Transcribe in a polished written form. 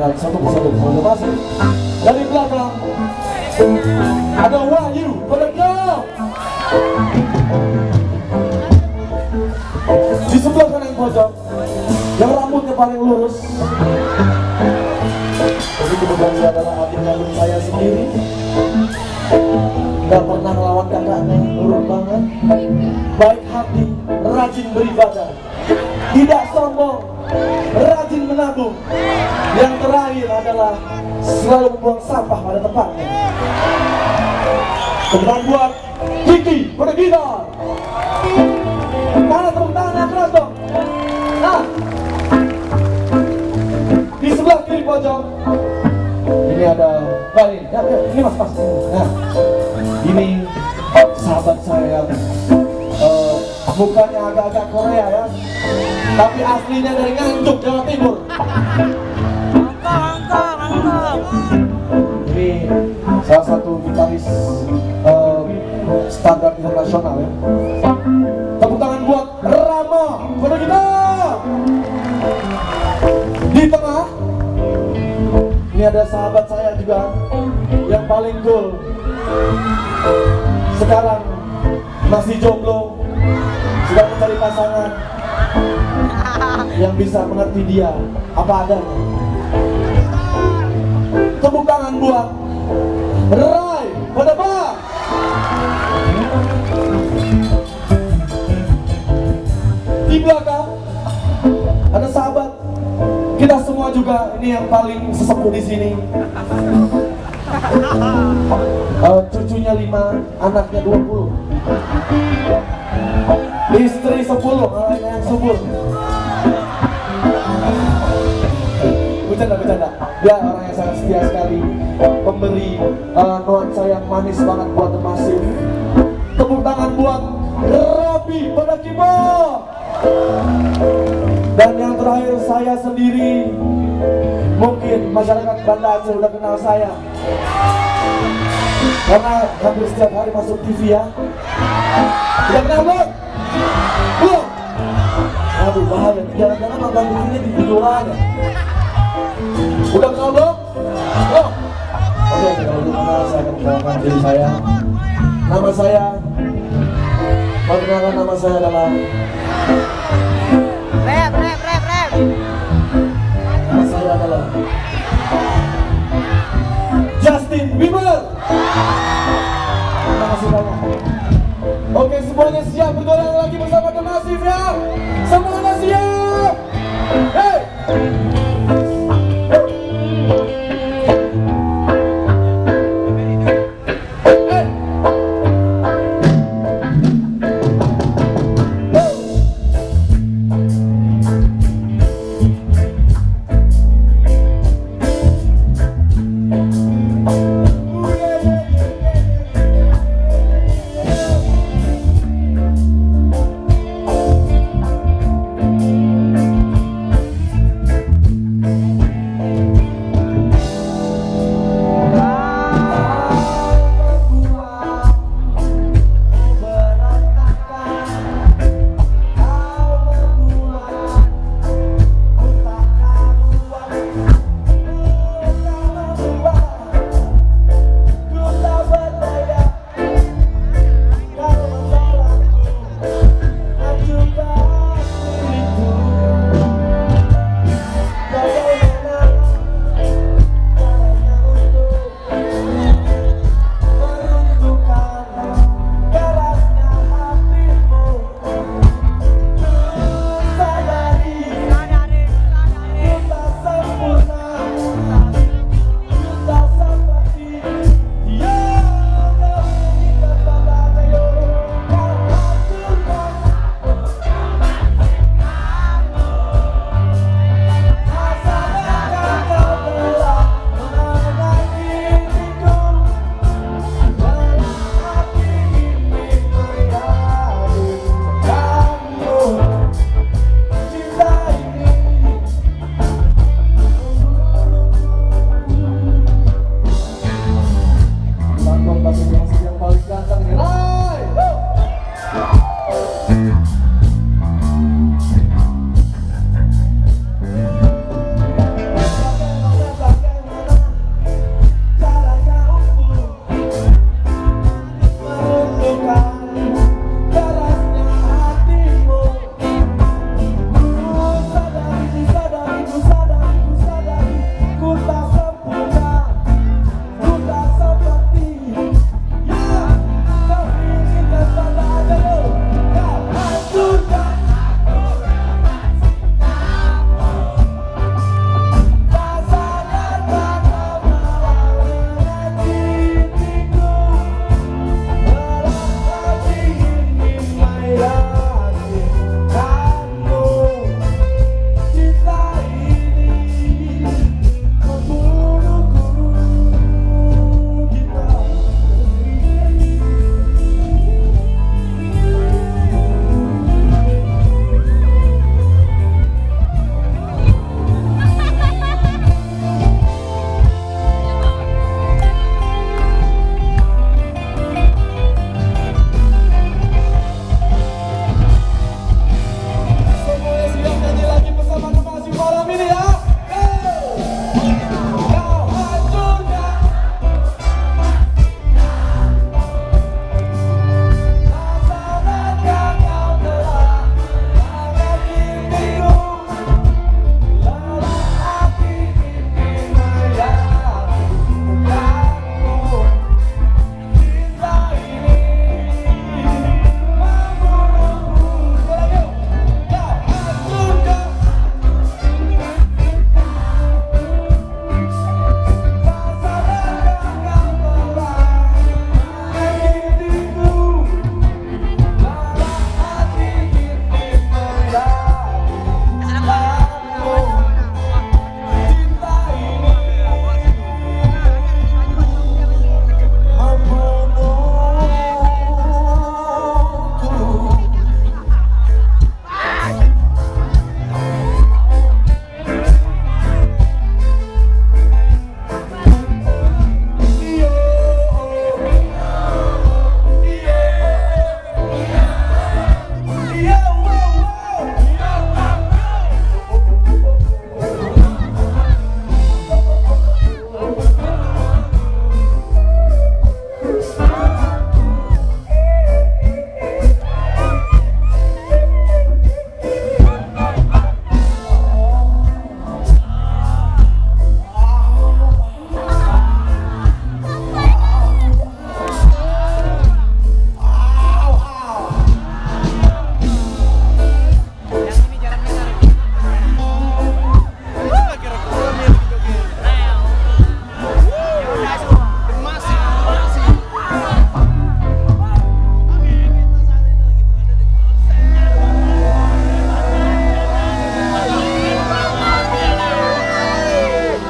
Satu persatu terima kasih. Dari belakang ada Wahyu Pedegam. Di sebelah kanan pojok yang rambutnya paling lurus, jadi kebetulan dia adalah adik kandung saya sendiri. Gak pernah melawan kakaknya, nurut banget, baik hati, rajin beribadah, tidak sombong, rajin menabung. Yang terakhir adalah selalu membuang sampah pada tempatnya. Tepuk buat Kiki pada gitar. Mana tepuk tangan yang keras dong? Nah, di sebelah kiri pojok ini ada Balin. Ya, ini mas. Nah, ini sahabat saya. Mukanya agak-agak Korea ya, tapi aslinya dari Nganjuk, Jawa Timur. Ini salah satu gitaris standar internasional ya. Tepuk tangan buat Rama pada kita. Di tengah ini ada sahabat saya juga yang paling cool. Sekarang masih jomblo, sudah mencari pasangan yang bisa mengerti dia apa adanya. Tepuk tangan buat Rai pada Bang. Di belakang ada sahabat kita semua juga, ini yang paling sesepuh di sini. Cucunya 5, anaknya 20. Istri 10, yang subur. Bercanda. Dia orang yang sangat setia sekali, pemberi nuansa yang manis banget buat The Massive. Tepuk tangan buat Robi pada keyboard. Dan yang terakhir saya sendiri. Mungkin masyarakat Banda Aceh udah kenal saya karena hampir setiap hari masuk TV ya. Udah kenal belum? Belum? Aduh bahaya, jangan-jangan nonton TV-nya di videoan ya. Udah kenal belum? Belum? Oke, kalau belum kenal saya akan mengenalkan diri saya. Nama saya, perkenalkan nama saya adalah Rap. Nama saya adalah Justin Bieber. Terima kasih banyak. Oke, semuanya siap bergoyang lagi bersama The Massive ya.